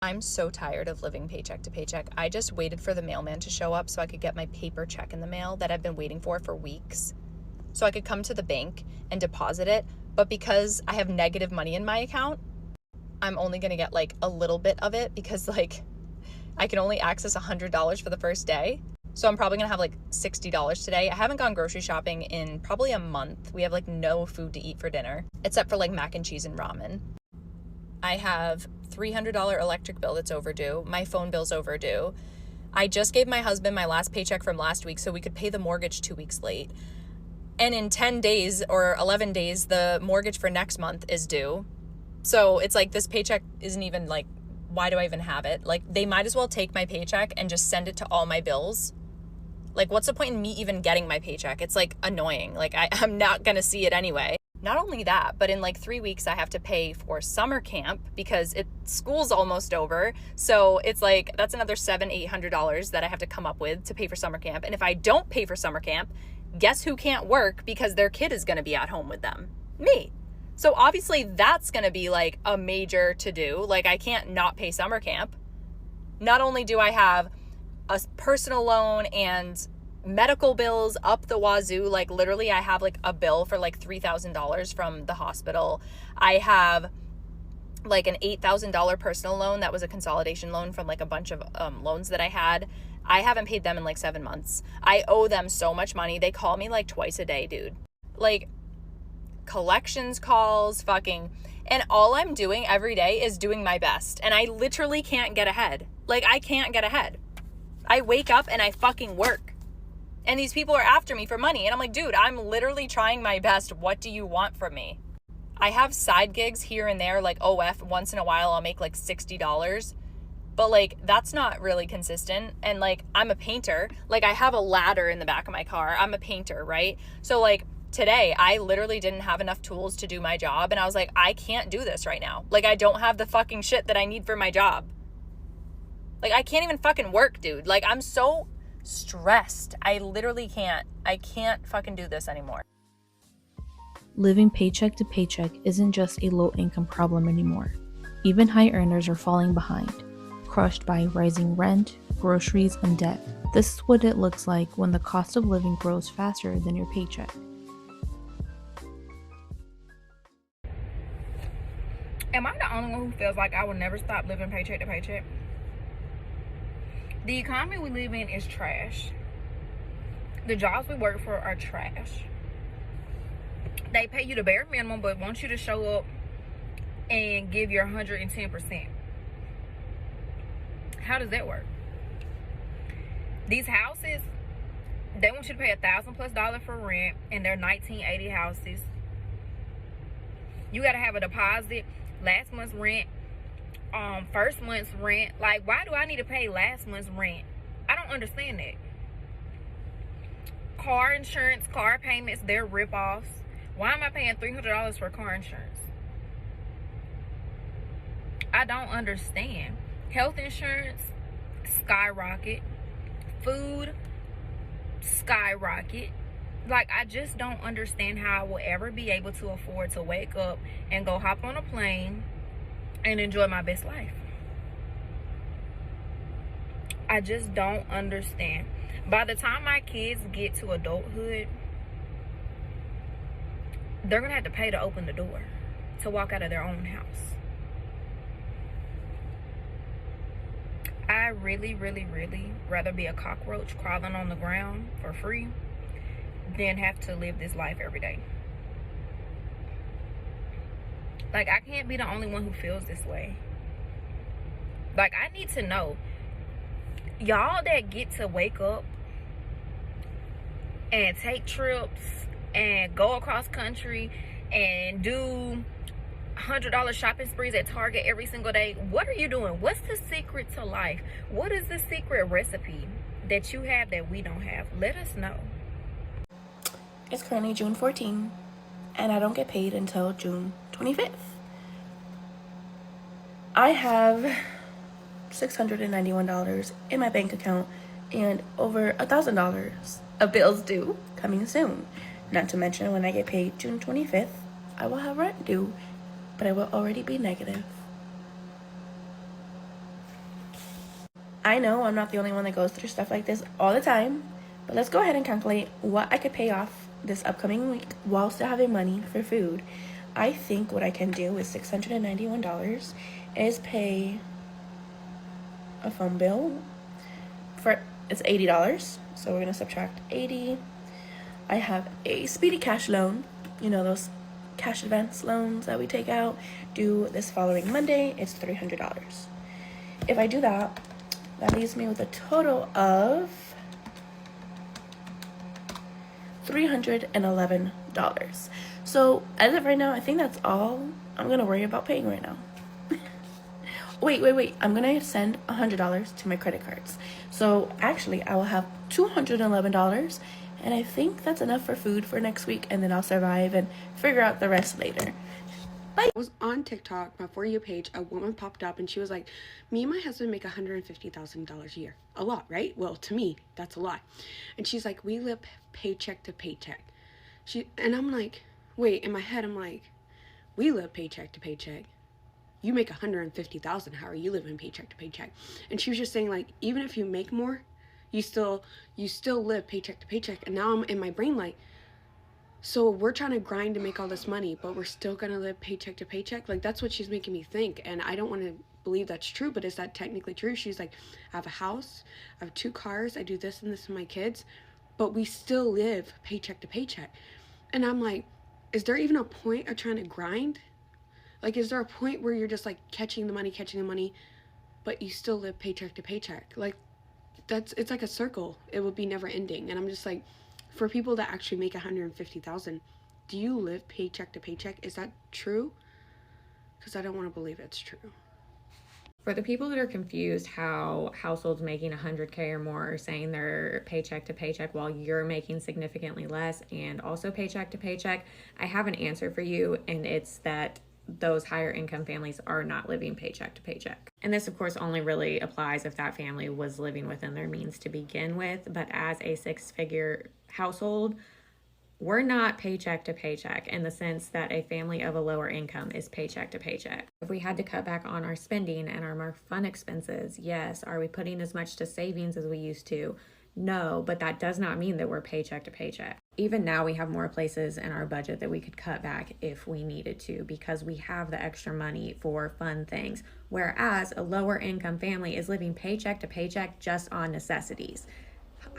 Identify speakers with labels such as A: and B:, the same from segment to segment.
A: I'm so tired of living paycheck to paycheck. I just waited for the mailman to show up so I could get my paper check in the mail that I've been waiting for weeks. So I could come to the bank and deposit it. But because I have negative money in my account, I'm only going to get like a little bit of it because like I can only access $100 for the first day. So I'm probably going to have like $60 today. I haven't gone grocery shopping in probably a month. We have like no food to eat for dinner except for like mac and cheese and ramen. I have $300 electric bill that's overdue. My phone bill's overdue. I just gave my husband my last paycheck from last week so we could pay the mortgage 2 weeks late. And in 10 days or 11 days, the mortgage for next month is due. So it's like this paycheck isn't even like, why do I even have it? Like they might as well take my paycheck and just send it to all my bills. Like what's the point in me even getting my paycheck? It's like annoying. Like I'm not going to see it anyway. Not only that, but in like 3 weeks, I have to pay for summer camp because school's almost over. So it's like, that's another $700-800 that I have to come up with to pay for summer camp. And if I don't pay for summer camp, guess who can't work because their kid is going to be at home with them? Me. So obviously that's going to be like a major to-do. Like I can't not pay summer camp. Not only do I have a personal loan and medical bills up the wazoo, like literally I have like a bill for like $3,000 from the hospital. I have like an $8,000 personal loan that was a consolidation loan from like a bunch of loans that I had. I haven't paid them in like 7 months. I owe them so much money. They call me like twice a day, dude. Like collections calls, and all I'm doing every day is doing my best. And I literally can't get ahead. Like I can't get ahead. I wake up and I fucking work. And these people are after me for money. And I'm like, dude, I'm literally trying my best. What do you want from me? I have side gigs here and there, like OF. Once in a while, I'll make like $60. But like, that's not really consistent. And like, I'm a painter. Like, I have a ladder in the back of my car. I'm a painter, right? So like, today, I literally didn't have enough tools to do my job. And I was like, I can't do this right now. Like, I don't have the fucking shit that I need for my job. Like, I can't even fucking work, dude. Like, I'm so stressed. I literally can't. I can't fucking do this anymore.
B: Living paycheck to paycheck isn't just a low-income problem anymore. Even high earners are falling behind, crushed by rising rent, groceries, and debt. This is what it looks like when the cost of living grows faster than your paycheck.
C: Am I the only one who feels like I will never stop living paycheck to paycheck? The economy we live in is trash. The jobs we work for are trash. They pay you the bare minimum, but want you to show up and give your 110%. How does that work? These houses, they want you to pay $1,000+ for rent, and they're 1980 houses. You gotta have a deposit, last month's rent, first month's rent. Like, why do I need to pay last month's rent? I don't understand that. Car insurance, car payments, they're rip-offs. Why am I paying $300 for car insurance? I don't understand. Health insurance, skyrocket. Food, skyrocket. Like, I just don't understand how I will ever be able to afford to wake up and go hop on a plane and enjoy my best life. I just don't understand. By the time my kids get to adulthood, they're gonna have to pay to open the door to walk out of their own house. I really, really, really rather be a cockroach crawling on the ground for free than have to live this life every day. Like, I can't be the only one who feels this way. Like, I need to know, y'all that get to wake up and take trips and go across country and do $100 shopping sprees at Target every single day. What are you doing? What's the secret to life? What is the secret recipe that you have that we don't have? Let us know.
D: It's currently June 14th, and I don't get paid until June 25th. I have $691 in my bank account and over $1,000 of bills due coming soon. Not to mention, when I get paid June 25th, I will have rent due, but I will already be negative. I know I'm not the only one that goes through stuff like this all the time, but let's go ahead and calculate what I could pay off this upcoming week while still having money for food. I think what I can do with $691 is pay a phone bill for, it's $80, so we're gonna subtract 80. I have a speedy cash loan, you know, those cash advance loans that we take out, due this following Monday. It's $300. If I do that, that leaves me with a total of $311. So as of right now, I think that's all I'm gonna worry about paying right now. wait, I'm gonna send $100 to my credit cards. So actually I will have $211, and I think that's enough for food for next week, and then I'll survive and figure out the rest later.
E: I was on TikTok, my For You page, a woman popped up and she was like, me and my husband make $150,000 a year. A lot, right? Well, to me, that's a lot. And she's like, we live paycheck to paycheck. And I'm like, wait, in my head, I'm like, we live paycheck to paycheck. You make $150,000. How are you living paycheck to paycheck? And she was just saying, like, even if you make more, you still live paycheck to paycheck. And now I'm in my brain like, so we're trying to grind to make all this money, but we're still gonna live paycheck to paycheck? Like, that's what she's making me think, and I don't want to believe that's true, but is that technically true? She's like, I have a house, I have 2 cars, I do this and this with my kids, but we still live paycheck to paycheck. And I'm like, is there even a point of trying to grind? Like, is there a point where you're just like catching the money, but you still live paycheck to paycheck? Like, it's like a circle. It would be never ending. And I'm just like, for people that actually make $150,000, do you live paycheck to paycheck? Is that true? Because I don't want to believe it's true.
C: For the people that are confused how households making $100K or more are saying they're paycheck to paycheck while you're making significantly less and also paycheck to paycheck, I have an answer for you, and it's that those higher income families are not living paycheck to paycheck. And this, of course, only really applies if that family was living within their means to begin with. But as a 6-figure household, we're not paycheck to paycheck in the sense that a family of a lower income is paycheck to paycheck. If we had to cut back on our spending and our more fun expenses, yes. Are we putting as much to savings as we used to? No, but that does not mean that we're paycheck to paycheck. Even now, we have more places in our budget that we could cut back if we needed to, because we have the extra money for fun things. Whereas a lower income family is living paycheck to paycheck just on necessities.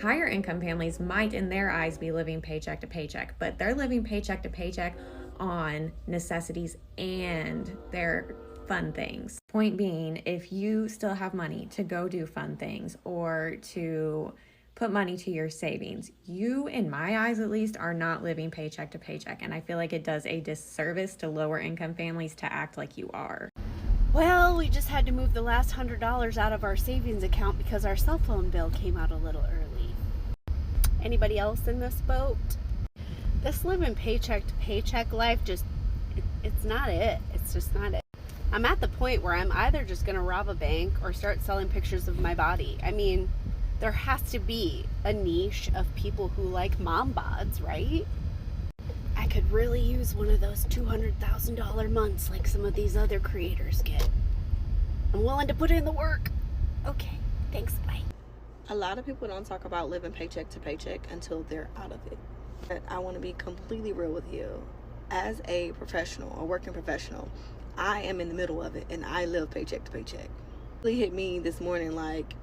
C: Higher income families might in their eyes be living paycheck to paycheck, but they're living paycheck to paycheck on necessities and their fun things. Point being, if you still have money to go do fun things or to put money to your savings, you, in my eyes at least, are not living paycheck to paycheck. And I feel like it does a disservice to lower income families to act like you are.
F: Well, we just had to move the last $100 out of our savings account because our cell phone bill came out a little early. Anybody else in this boat? This living paycheck to paycheck life it's not it. It's just not it. I'm at the point where I'm either just gonna rob a bank or start selling pictures of my body. I mean, there has to be a niche of people who like mom bods, right? I could really use one of those $200,000 months like some of these other creators get. I'm willing to put in the work. Okay, thanks, bye.
G: A lot of people don't talk about living paycheck to paycheck until they're out of it. But I want to be completely real with you. As a professional, a working professional, I am in the middle of it, and I live paycheck to paycheck. It really hit me this morning, like,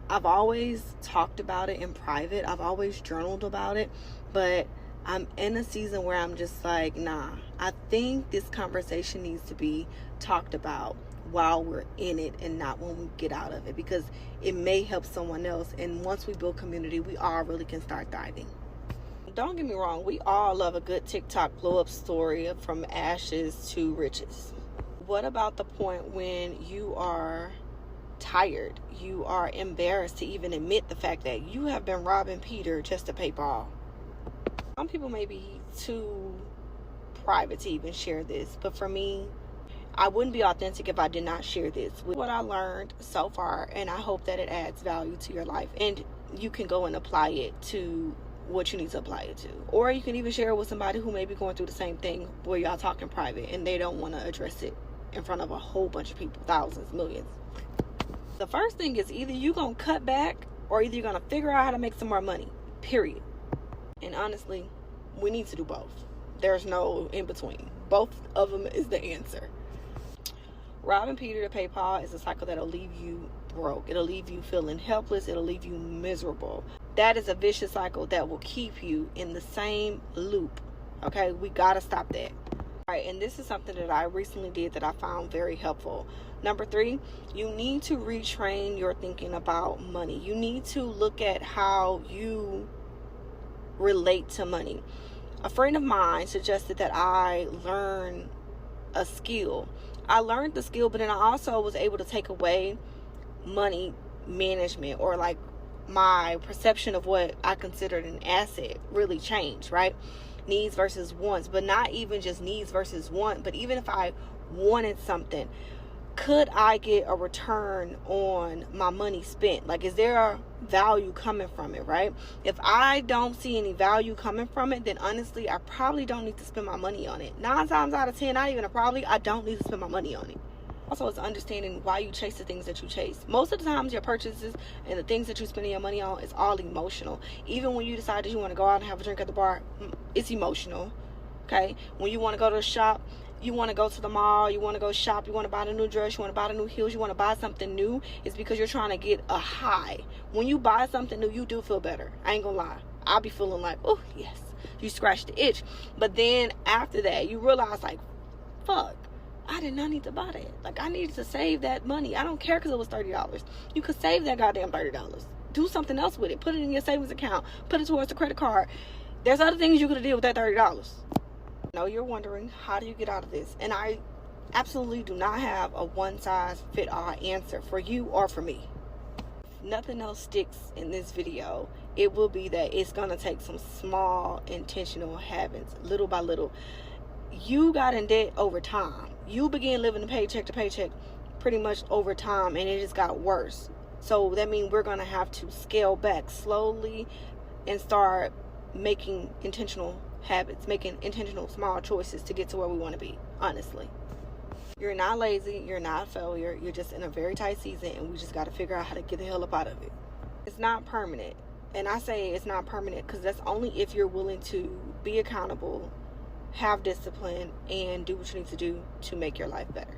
G: I've always talked about it in private. I've always journaled about it, but I'm in a season where I'm just like, nah, I think this conversation needs to be talked about while we're in it and not when we get out of it, because it may help someone else. And once we build community, we all really can start thriving. Don't get me wrong, we all love a good TikTok blow up story from ashes to riches. What about the point when you are tired, you are embarrassed to even admit the fact that you have been robbing Peter just to pay Paul? Some people may be too private to even share this, but for me, I wouldn't be authentic if I did not share this with what I learned so far, and I hope that it adds value to your life and you can go and apply it to what you need to apply it to. Or you can even share it with somebody who may be going through the same thing where y'all talk in private and they don't want to address it in front of a whole bunch of people, thousands, millions. The first thing is either you're going to cut back or either you're going to figure out how to make some more money, period. And honestly, we need to do both. There's no in between. Both of them is the answer. Robbing Peter to pay Paul is a cycle that'll leave you broke. It'll leave you feeling helpless. It'll leave you miserable. That is a vicious cycle that will keep you in the same loop. Okay, we gotta stop that. All right, and this is something that I recently did that I found very helpful. Number 3, you need to retrain your thinking about money. You need to look at how you relate to money. A friend of mine suggested that I learn a skill. I learned the skill, but then I also was able to take away money management, or like my perception of what I considered an asset really changed, right? Needs versus wants, but not even just needs versus want, but even if I wanted something, could I get a return on my money spent? Like, is there a value coming from it, right? If I don't see any value coming from it, then honestly, I probably don't need to spend my money on it. 9 times out of 10, not even a probably, I don't need to spend my money on it. Also, it's understanding why you chase the things that you chase. Most of the times, your purchases and the things that you're spending your money on is all emotional. Even when you decide that you want to go out and have a drink at the bar, it's emotional, okay? When you want to go to the shop, you want to go to the mall, you want to go shop, you want to buy a new dress, you want to buy the new heels, you want to buy something new, it's because you're trying to get a high. When you buy something new, you do feel better. I ain't gonna lie. I'll be feeling like, oh, yes. You scratch the itch. But then after that, you realize, like, fuck, I did not need to buy that. Like, I needed to save that money. I don't care because it was $30. You could save that goddamn $30. Do something else with it. Put it in your savings account. Put it towards the credit card. There's other things you could have did with that $30. I know you're wondering, how do you get out of this? And I absolutely do not have a one-size-fit-all answer for you or for me. If nothing else sticks in this video, it will be that it's going to take some small intentional habits, little by little. You got in debt over time. You began living paycheck to paycheck pretty much over time, and it just got worse. So that means we're going to have to scale back slowly and start making intentional habits, making intentional small choices to get to where we want to be. Honestly, you're not lazy, you're not a failure, you're just in a very tight season, and we just got to figure out how to get the hell up out of it. It's not permanent, and I say it's not permanent because that's only if you're willing to be accountable, have discipline, and do what you need to do to make your life better.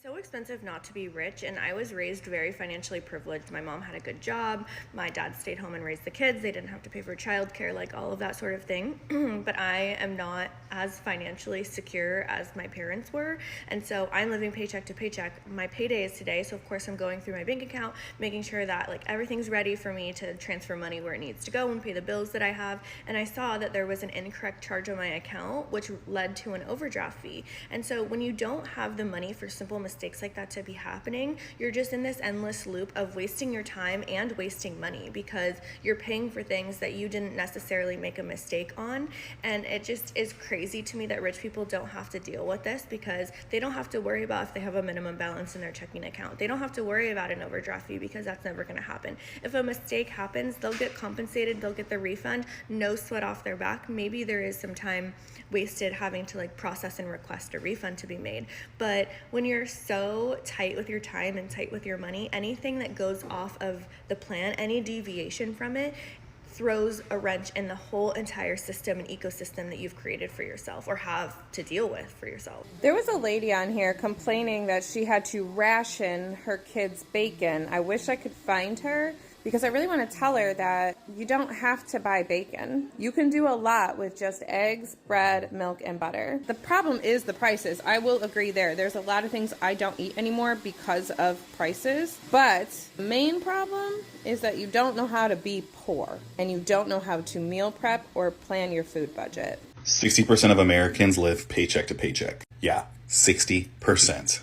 A: So expensive not to be rich, and I was raised very financially privileged. My mom had a good job, my dad stayed home and raised the kids, they didn't have to pay for childcare, like all of that sort of thing. But I am not as financially secure as my parents were, and so I'm living paycheck to paycheck. My payday is today, so of course I'm going through my bank account, making sure that like everything's ready for me to transfer money where it needs to go and pay the bills that I have. And I saw that there was an incorrect charge on my account, which led to an overdraft fee. And so when you don't have the money for simple mistakes like that to be happening, you're just in this endless loop of wasting your time and wasting money because you're paying for things that you didn't necessarily make a mistake on. And it just is crazy to me that rich people don't have to deal with this because they don't have to worry about if they have a minimum balance in their checking account. They don't have to worry about an overdraft fee because that's never going to happen. If a mistake happens, they'll get compensated, they'll get the refund, no sweat off their back. Maybe there is some time wasted having to like process and request a refund to be made. But when you're so tight with your time and tight with your money, anything that goes off of the plan, any deviation from it, throws a wrench in the whole entire system and ecosystem that you've created for yourself or have to deal with for yourself.
H: There was a lady on here complaining that she had to ration her kids' bacon. I wish I could find her because I really want to tell her that you don't have to buy bacon. You can do a lot with just eggs, bread, milk, and butter. The problem is the prices. I will agree there. There's a lot of things I don't eat anymore because of prices. But the main problem is that you don't know how to be poor and you don't know how to meal prep or plan your food budget.
I: 60% of Americans live paycheck to paycheck. Yeah, 60%.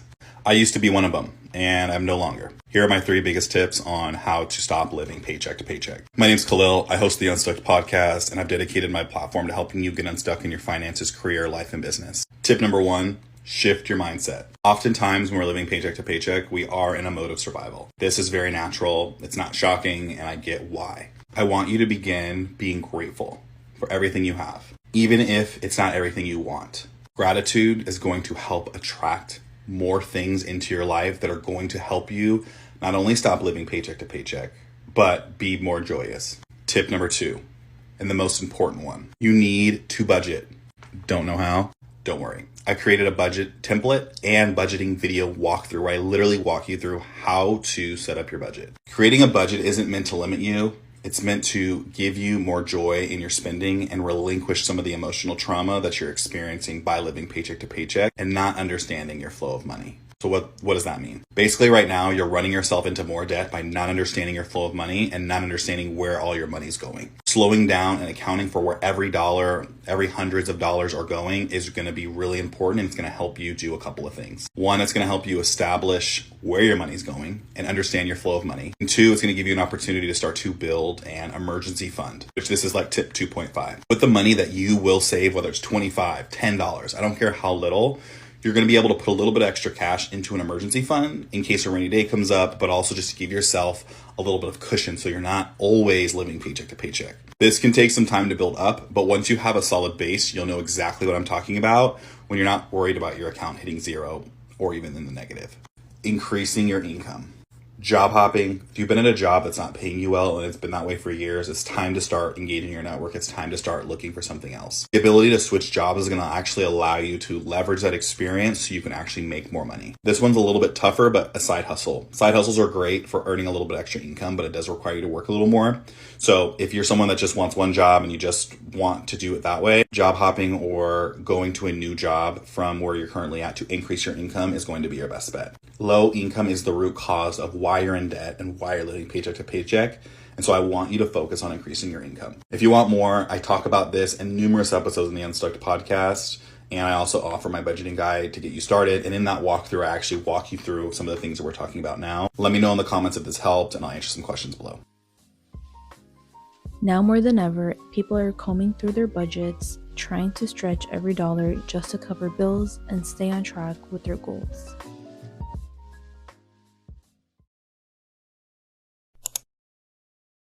I: I used to be one of them, and I'm no longer. Here are my 3 biggest tips on how to stop living paycheck to paycheck. My name's Khalil. I host the Unstuck podcast, and I've dedicated my platform to helping you get unstuck in your finances, career, life, and business. Tip number 1, shift your mindset. Oftentimes when we're living paycheck to paycheck, we are in a mode of survival. This is very natural. It's not shocking, and I get why. I want you to begin being grateful for everything you have, even if it's not everything you want. Gratitude is going to help attract more things into your life that are going to help you not only stop living paycheck to paycheck, but be more joyous. Tip number 2, and the most important one, you need to budget. Don't know how? Don't worry. I created a budget template and budgeting video walkthrough where I literally walk you through how to set up your budget. Creating a budget isn't meant to limit you. It's meant to give you more joy in your spending and relinquish some of the emotional trauma that you're experiencing by living paycheck to paycheck and not understanding your flow of money. So what does that mean? Basically, right now, you're running yourself into more debt by not understanding your flow of money and not understanding where all your money's going. Slowing down and accounting for where every dollar, every hundreds of dollars are going is going to be really important, and it's going to help you do a couple of things. One, it's going to help you establish where your money's going and understand your flow of money. And 2, it's going to give you an opportunity to start to build an emergency fund, which this is like tip 2.5. With the money that you will save, whether it's $25, $10, I don't care how little, you're going to be able to put a little bit of extra cash into an emergency fund in case a rainy day comes up, but also just to give yourself a little bit of cushion so you're not always living paycheck to paycheck. This can take some time to build up, but once you have a solid base, you'll know exactly what I'm talking about when you're not worried about your account hitting zero or even in the negative. Increasing your income. Job hopping. If you've been at a job that's not paying you well and it's been that way for years, it's time to start engaging your network. It's time to start looking for something else. The ability to switch jobs is going to actually allow you to leverage that experience so you can actually make more money. This one's a little bit tougher, but a side hustle. Side hustles are great for earning a little bit extra income, but it does require you to work a little more. So if you're someone that just wants one job and you just want to do it that way, job hopping or going to a new job from where you're currently at to increase your income is going to be your best bet. Low income is the root cause of why you're in debt and why you're living paycheck to paycheck. And so I want you to focus on increasing your income. If you want more, I talk about this in numerous episodes in the Unstuck podcast. And I also offer my budgeting guide to get you started. And in that walkthrough, I actually walk you through some of the things that we're talking about now. Let me know in the comments if this helped, and I'll answer some questions below.
B: Now more than ever, people are combing through their budgets, trying to stretch every dollar just to cover bills and stay on track with their goals.